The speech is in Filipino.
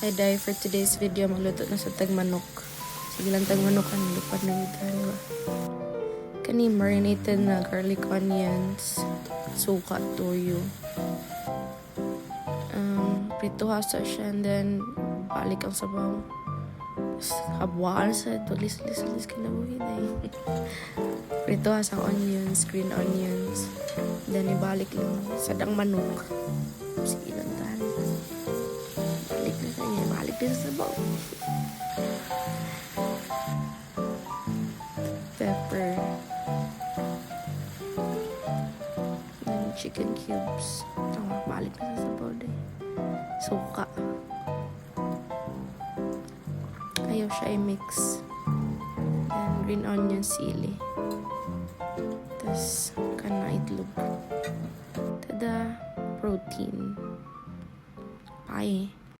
Hi Day, for today's video, magluto na sa tagmanok. Sige lang tagmanok, lupad na gitan ba? Kani marinated na garlic onions, suka, toyo. Prito hasa siya and then balik ang sabaw. Habwaan sa tulis-lis kinabuhi na eh. Prito hasa onions, green onions. Then ibalik lang sa dang manok. Sige lang tahan. Balik na kanya, balik din sa sabaw. Pepper. Then chicken cubes. Balik na sa sabaw din. Suka. Ayaw siya i-mix. Then green onion, sili. Tapos kana itlog. Tada! Protein. Pie.